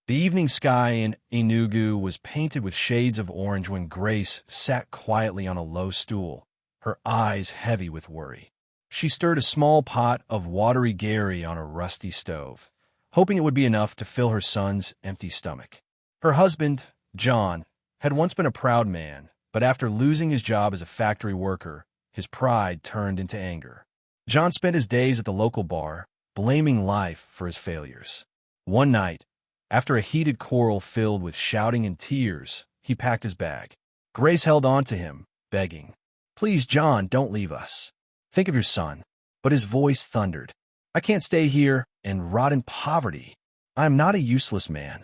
The evening sky in Enugu was painted with shades of orange when Grace sat quietly on a low stool, her eyes heavy with worry. She stirred a small pot of watery gari on a rusty stove, hoping it would be enough to fill her son's empty stomach. Her husband, John, had once been a proud man, but after losing his job as a factory worker, his pride turned into anger. John spent his days at the local bar, blaming life for his failures. One night, after a heated quarrel filled with shouting and tears, he packed his bag. Grace held on to him, begging, "Please, John, don't leave us. Think of your son." But his voice thundered, "I can't stay here and rot in poverty. I am not a useless man."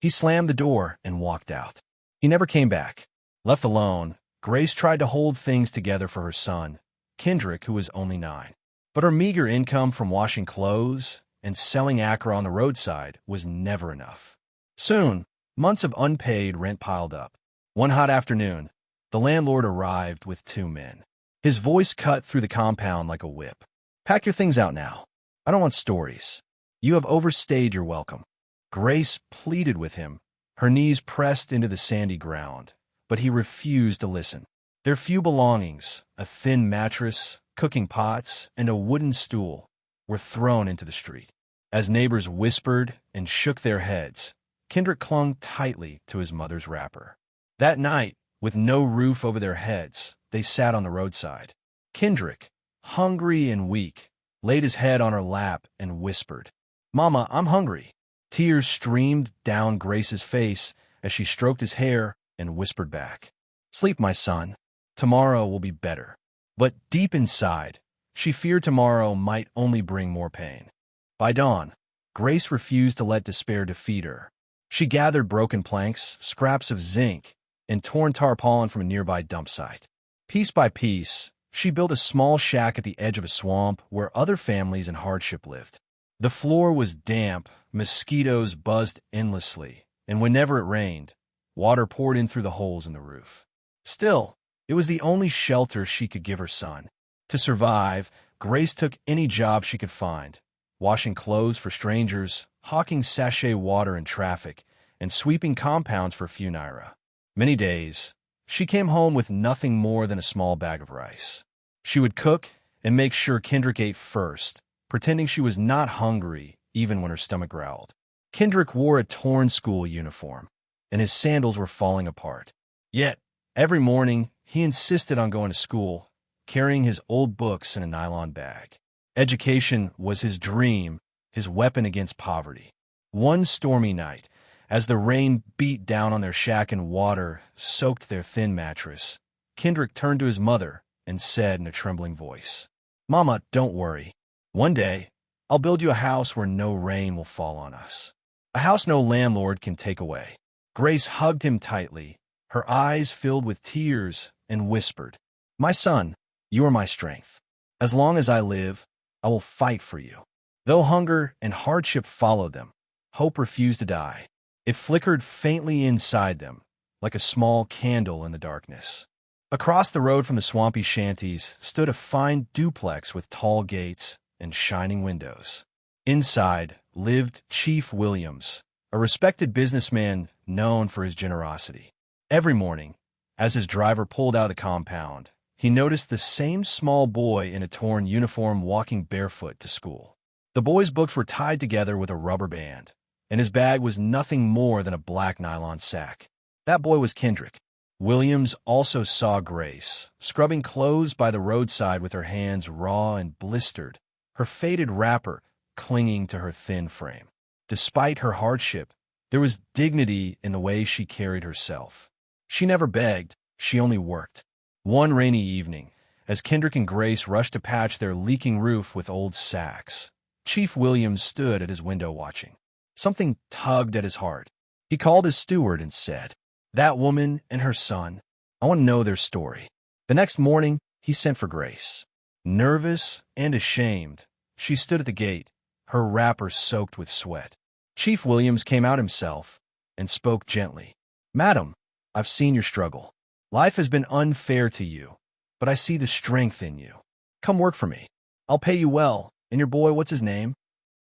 He slammed the door and walked out. He never came back. Left alone, Grace tried to hold things together for her son, Kendrick, who was only 9. But her meager income from washing clothes and selling Accra on the roadside was never enough. Soon, months of unpaid rent piled up. One hot afternoon, the landlord arrived with 2 men. His voice cut through the compound like a whip. "Pack your things out now. I don't want stories. You have overstayed your welcome." Grace pleaded with him, her knees pressed into the sandy ground, but he refused to listen. Their few belongings, a thin mattress, cooking pots, and a wooden stool, were thrown into the street. As neighbors whispered and shook their heads, Kendrick clung tightly to his mother's wrapper. That night, with no roof over their heads, they sat on the roadside. Kendrick, hungry and weak, laid his head on her lap and whispered, "Mama, I'm hungry." Tears streamed down Grace's face as she stroked his hair and whispered back, "Sleep, my son. Tomorrow will be better." But deep inside, she feared tomorrow might only bring more pain. By dawn, Grace refused to let despair defeat her. She gathered broken planks, scraps of zinc, and torn tarpaulin from a nearby dump site. Piece by piece, she built a small shack at the edge of a swamp where other families in hardship lived. The floor was damp, mosquitoes buzzed endlessly, and whenever it rained, water poured in through the holes in the roof. Still, it was the only shelter she could give her son. To survive, Grace took any job she could find, washing clothes for strangers, hawking sachet water in traffic, and sweeping compounds for a few naira. Many days, she came home with nothing more than a small bag of rice. She would cook and make sure Kendrick ate first, pretending she was not hungry even when her stomach growled. Kendrick wore a torn school uniform, and his sandals were falling apart. Yet, every morning, he insisted on going to school, carrying his old books in a nylon bag. Education was his dream, his weapon against poverty. One stormy night, as the rain beat down on their shack and water soaked their thin mattress, Kendrick turned to his mother and said in a trembling voice, "Mama, don't worry. One day, I'll build you a house where no rain will fall on us. A house no landlord can take away." Grace hugged him tightly, her eyes filled with tears, and whispered, "My son, you are my strength. As long as I live, I will fight for you." Though hunger and hardship followed them, hope refused to die. It flickered faintly inside them, like a small candle in the darkness. Across the road from the swampy shanties stood a fine duplex with tall gates and shining windows. Inside lived Chief Williams, a respected businessman known for his generosity. Every morning, as his driver pulled out of the compound, he noticed the same small boy in a torn uniform walking barefoot to school. The boy's books were tied together with a rubber band, and his bag was nothing more than a black nylon sack. That boy was Kendrick. Williams also saw Grace, scrubbing clothes by the roadside with her hands raw and blistered, her faded wrapper clinging to her thin frame. Despite her hardship, there was dignity in the way she carried herself. She never begged, she only worked. One rainy evening, as Kendrick and Grace rushed to patch their leaking roof with old sacks, Chief Williams stood at his window watching. Something tugged at his heart. He called his steward and said, "That woman and her son, I want to know their story." The next morning, he sent for Grace. Nervous and ashamed, she stood at the gate, her wrapper soaked with sweat. Chief Williams came out himself and spoke gently. "Madam, I've seen your struggle. Life has been unfair to you, but I see the strength in you. Come work for me. I'll pay you well. And your boy, what's his name?"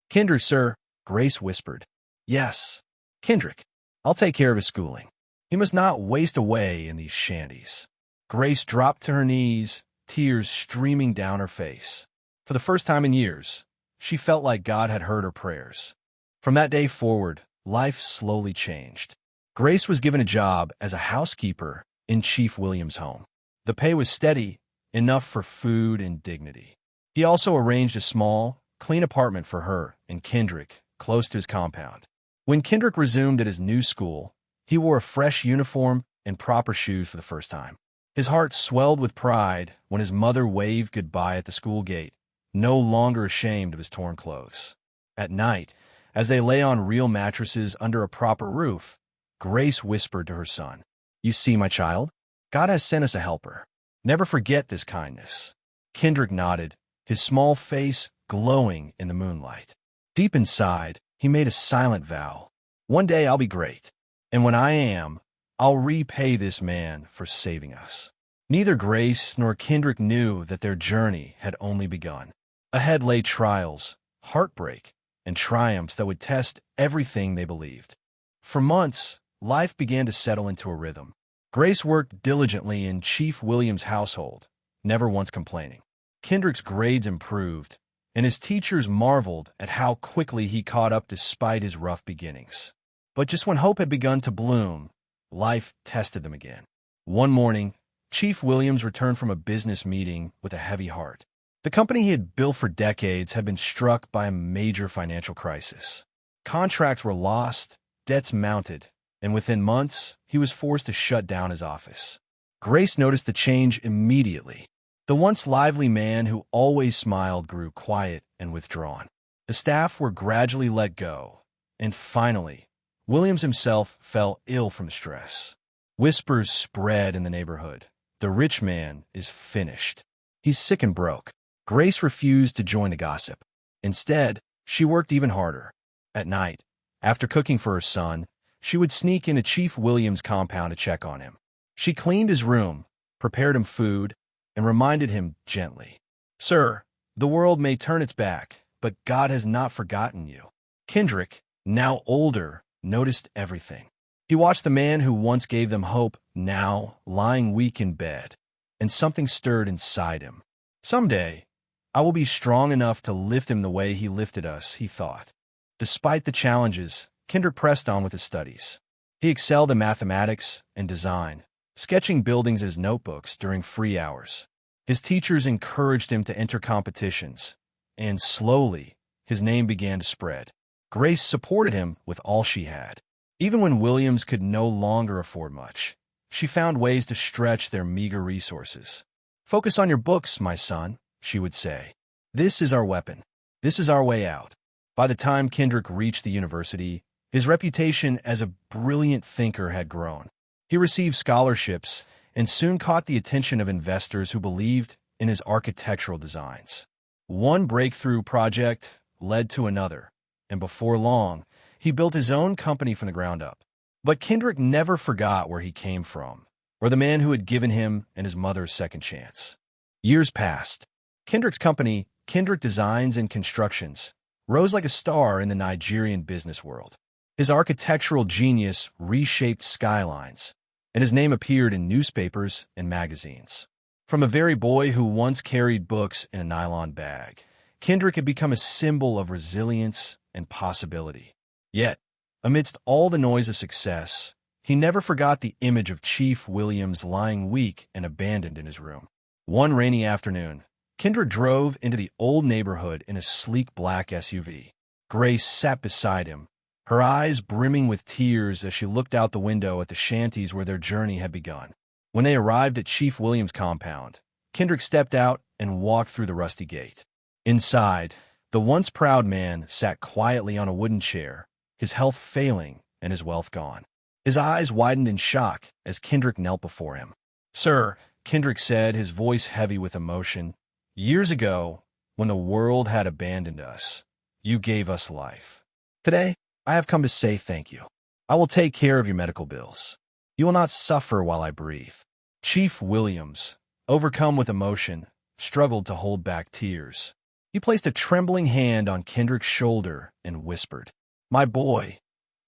"Kendrick, sir," Grace whispered. "Yes, Kendrick, I'll take care of his schooling. He must not waste away in these shanties. Grace dropped to her knees, tears streaming down her face. For the first time in years, she felt like God had heard her prayers. From that day forward, life slowly changed. Grace was given a job as a housekeeper in Chief Williams' home. The pay was steady, enough for food and dignity. He also arranged a small, clean apartment for her and Kendrick close to his compound. When Kendrick resumed at his new school, he wore a fresh uniform and proper shoes for the first time. His heart swelled with pride when his mother waved goodbye at the school gate, no longer ashamed of his torn clothes. At night, as they lay on real mattresses under a proper roof, Grace whispered to her son, "You see, my child, God has sent us a helper. Never forget this kindness." Kendrick nodded, his small face glowing in the moonlight. Deep inside, he made a silent vow. One day I'll be great, and when I am, I'll repay this man for saving us. Neither Grace nor Kendrick knew that their journey had only begun. Ahead lay trials, heartbreak, and triumphs that would test everything they believed. For months, life began to settle into a rhythm. Grace worked diligently in Chief Williams' household, never once complaining. Kendrick's grades improved, and his teachers marveled at how quickly he caught up despite his rough beginnings. But just when hope had begun to bloom, life tested them again. One morning, Chief Williams returned from a business meeting with a heavy heart. The company he had built for decades had been struck by a major financial crisis. Contracts were lost, debts mounted, and within months, he was forced to shut down his office. Grace noticed the change immediately. The once lively man who always smiled grew quiet and withdrawn. The staff were gradually let go, and finally, Williams himself fell ill from stress. Whispers spread in the neighborhood. The rich man is finished. He's sick and broke. Grace refused to join the gossip. Instead, she worked even harder. At night, after cooking for her son, she would sneak into Chief Williams' compound to check on him. She cleaned his room, prepared him food, and reminded him gently, "Sir, the world may turn its back, but God has not forgotten you." Kendrick, now older, noticed everything. He watched the man who once gave them hope, now lying weak in bed, and something stirred inside him. Someday, I will be strong enough to lift him the way he lifted us, he thought. Despite the challenges, Kendrick pressed on with his studies. He excelled in mathematics and design, sketching buildings as notebooks during free hours. His teachers encouraged him to enter competitions, and slowly, his name began to spread. Grace supported him with all she had. Even when Williams could no longer afford much, she found ways to stretch their meager resources. "Focus on your books, my son," she would say. "This is our weapon. This is our way out." By the time Kendrick reached the university, his reputation as a brilliant thinker had grown. He received scholarships and soon caught the attention of investors who believed in his architectural designs. One breakthrough project led to another, and before long, he built his own company from the ground up. But Kendrick never forgot where he came from, or the man who had given him and his mother a second chance. Years passed. Kendrick's company, Kendrick Designs and Constructions, rose like a star in the Nigerian business world. His architectural genius reshaped skylines, and his name appeared in newspapers and magazines. From a very boy who once carried books in a nylon bag, Kendrick had become a symbol of resilience and possibility. Yet, amidst all the noise of success, he never forgot the image of Chief Williams lying weak and abandoned in his room. One rainy afternoon, Kendrick drove into the old neighborhood in a sleek black SUV. Grace sat beside him, her eyes brimming with tears as she looked out the window at the shanties where their journey had begun. When they arrived at Chief Williams' compound, Kendrick stepped out and walked through the rusty gate. Inside, the once proud man sat quietly on a wooden chair, his health failing and his wealth gone. His eyes widened in shock as Kendrick knelt before him. "Sir," Kendrick said, his voice heavy with emotion, "years ago, when the world had abandoned us, you gave us life. Today, I have come to say thank you. I will take care of your medical bills. You will not suffer while I breathe." Chief Williams, overcome with emotion, struggled to hold back tears. He placed a trembling hand on Kendrick's shoulder and whispered, "My boy,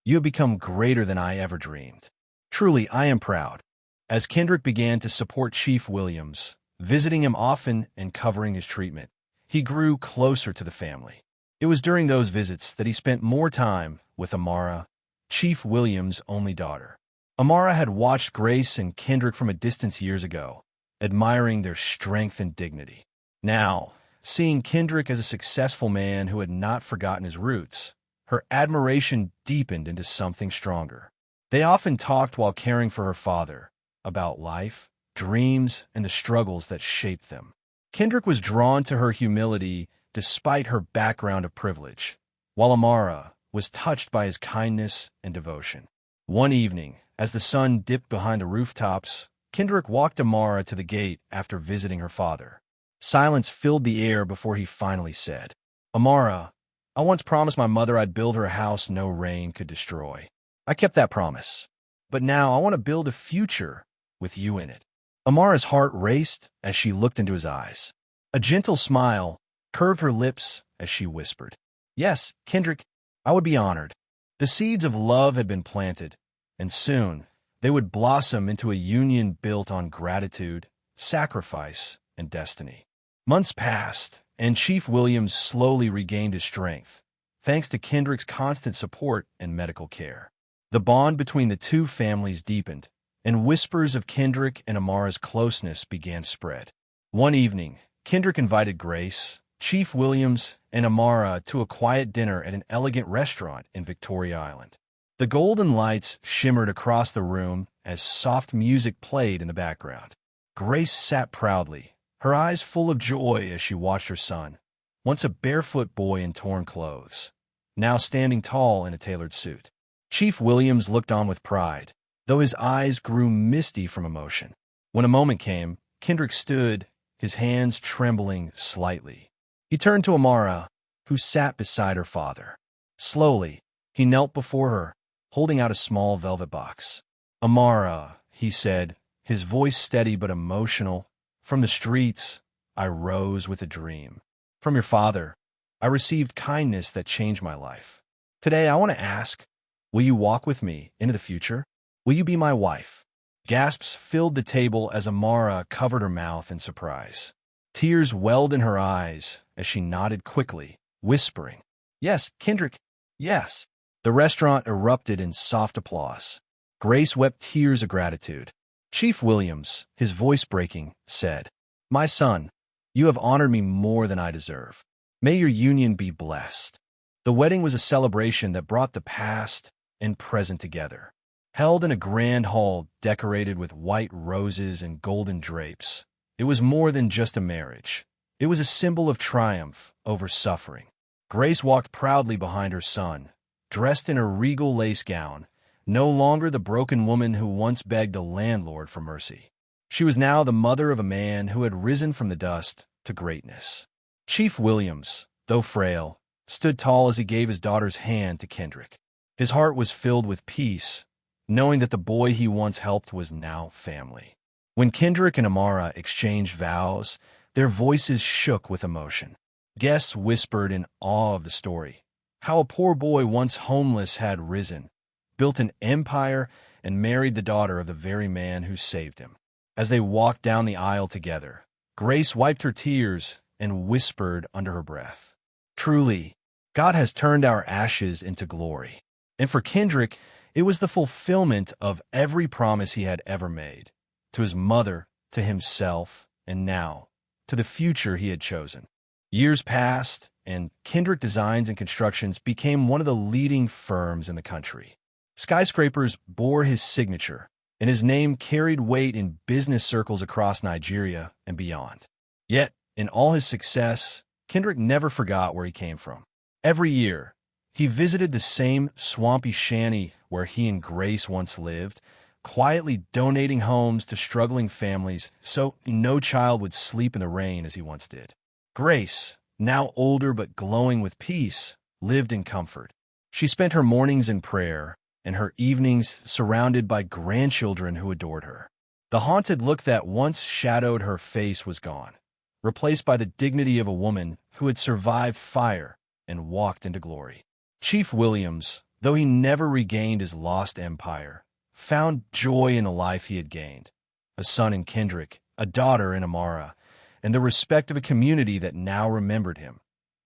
You have become greater than I ever dreamed. Truly, I am proud. As Kendrick began to support Chief Williams, visiting him often and covering his treatment, he grew closer to the family. It was during those visits that he spent more time with Amara, Chief Williams' only daughter. Amara had watched Grace and Kendrick from a distance years ago, admiring their strength and dignity. Now, seeing Kendrick as a successful man who had not forgotten his roots, her admiration deepened into something stronger. They often talked while caring for her father, about life, dreams, and the struggles that shaped them. Kendrick was drawn to her humility despite her background of privilege, while Amara was touched by his kindness and devotion. One evening, as the sun dipped behind the rooftops, Kendrick walked Amara to the gate after visiting her father. Silence filled the air before he finally said, "Amara, I once promised my mother I'd build her a house no rain could destroy. I kept that promise. But now I want to build a future with you in it." Amara's heart raced as she looked into his eyes. A gentle smile curved her lips as she whispered, "Yes, Kendrick, I would be honored." The seeds of love had been planted, and soon they would blossom into a union built on gratitude, sacrifice, and destiny. Months passed, and Chief Williams slowly regained his strength, thanks to Kendrick's constant support and medical care. The bond between the two families deepened, and whispers of Kendrick and Amara's closeness began to spread. One evening, Kendrick invited Grace, Chief Williams, and Amara to a quiet dinner at an elegant restaurant in Victoria Island. The golden lights shimmered across the room as soft music played in the background. Grace sat proudly, her eyes full of joy as she watched her son, once a barefoot boy in torn clothes, now standing tall in a tailored suit. Chief Williams looked on with pride, though his eyes grew misty from emotion. When a moment came, Kendrick stood, his hands trembling slightly. He turned to Amara, who sat beside her father. Slowly, he knelt before her, holding out a small velvet box. "Amara," he said, his voice steady but emotional, "from the streets, I rose with a dream. From your father, I received kindness that changed my life. Today, I want to ask, will you walk with me into the future? Will you be my wife?" Gasps filled the table as Amara covered her mouth in surprise. Tears welled in her eyes as she nodded quickly, whispering, "Yes, Kendrick, yes." The restaurant erupted in soft applause. Grace wept tears of gratitude. Chief Williams, his voice breaking, said, "My son, you have honored me more than I deserve. May your union be blessed." The wedding was a celebration that brought the past and present together. Held in a grand hall decorated with white roses and golden drapes, it was more than just a marriage. It was a symbol of triumph over suffering. Grace walked proudly behind her son, dressed in a regal lace gown, no longer the broken woman who once begged a landlord for mercy. She was now the mother of a man who had risen from the dust to greatness. Chief Williams, though frail, stood tall as he gave his daughter's hand to Kendrick. His heart was filled with peace, knowing that the boy he once helped was now family. When Kendrick and Amara exchanged vows, their voices shook with emotion. Guests whispered in awe of the story, how a poor boy once homeless had risen, built an empire, and married the daughter of the very man who saved him. As they walked down the aisle together, Grace wiped her tears and whispered under her breath, "Truly, God has turned our ashes into glory." And for Kendrick, it was the fulfillment of every promise he had ever made, to his mother, to himself, and now, to the future he had chosen. Years passed, and Kendrick Designs and Constructions became one of the leading firms in the country. Skyscrapers bore his signature, and his name carried weight in business circles across Nigeria and beyond. Yet, in all his success, Kendrick never forgot where he came from. Every year, he visited the same swampy shanty where he and Grace once lived, quietly donating homes to struggling families so no child would sleep in the rain as he once did. Grace, now older but glowing with peace, lived in comfort. She spent her mornings in prayer and her evenings surrounded by grandchildren who adored her. The haunted look that once shadowed her face was gone, replaced by the dignity of a woman who had survived fire and walked into glory. Chief Williams, though he never regained his lost empire, found joy in the life he had gained. A son in Kendrick, a daughter in Amara, and the respect of a community that now remembered him,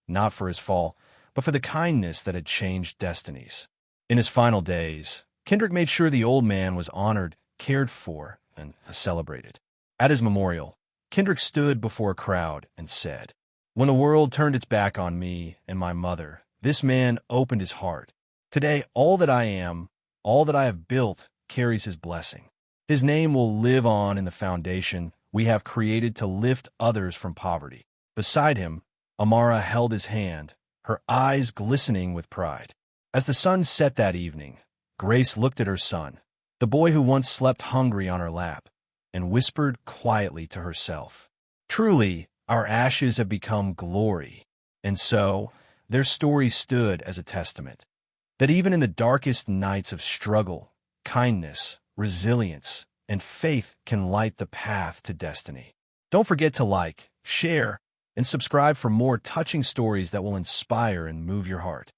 not for his fall, but for the kindness that had changed destinies. In his final days, Kendrick made sure the old man was honored, cared for, and celebrated. At his memorial, Kendrick stood before a crowd and said, "When the world turned its back on me and my mother, this man opened his heart. Today, all that I am, all that I have built, carries his blessing. His name will live on in the foundation we have created to lift others from poverty." Beside him, Amara held his hand, her eyes glistening with pride. As the sun set that evening, Grace looked at her son, the boy who once slept hungry on her lap, and whispered quietly to herself, "Truly, our ashes have become glory." And so, their story stood as a testament that even in the darkest nights of struggle, kindness, resilience, and faith can light the path to destiny. Don't forget to like, share, and subscribe for more touching stories that will inspire and move your heart.